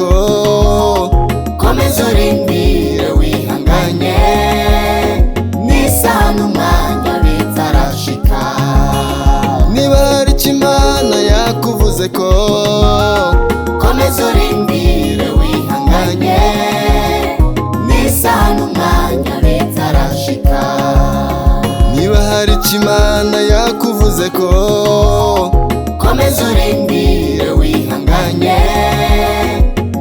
ko komeza urindire wihanganye n'isaha n'umwanya bitarashika niba hari icyo Imana yakuvuze ko komeza urindire wihanganye n'isaha n'umwanya bitarashika niba hari icyo Imana yakuvuze ko komeza urindire wihanganye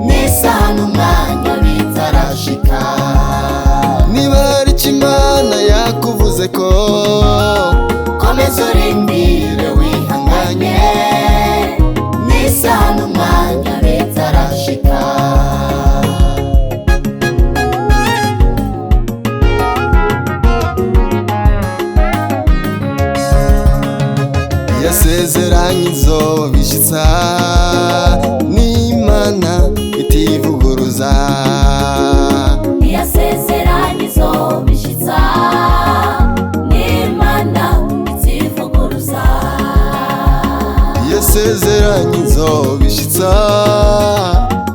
n'isaha n'umwanya bitarashika niba hari icyo Imana yakuvuze ko komeza urindire wihanganye n'isaha n'umwanya bitarashika yasezeranye izobishitsa n'Imana itivuguruza yasezeranye izobishitsa n'Imana itivuguruza yasezeranye izobishitsa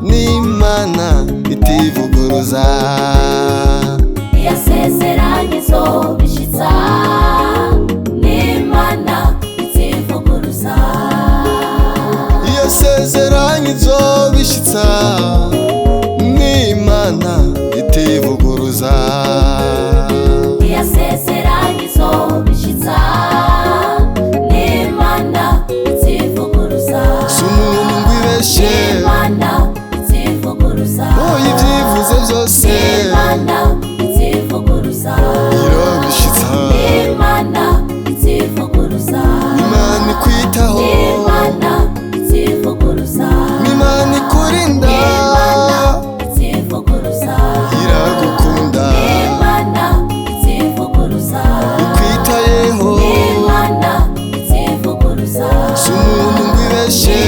n'Imana itivuguruza yasezeranye izobishitsa n'Imana itivuguruza yasezeranye izobishitsa n'Imana itivuguruza yasezeranye izobishitsa n'Imana itivuguruza sumuntu ngwibeshe n'Imana itivuguruza ibyivuze byose n'Imana itivuguruza irobishitsa n'Imana itivuguruza Imana ikwitaho n'Imana itivuguruza Imana ikurinda n'Imana itivuguruza iragukunda n'Imana itivuguruza ikwitayeho n'Imana itivuguruza sumuntu ngwibeshe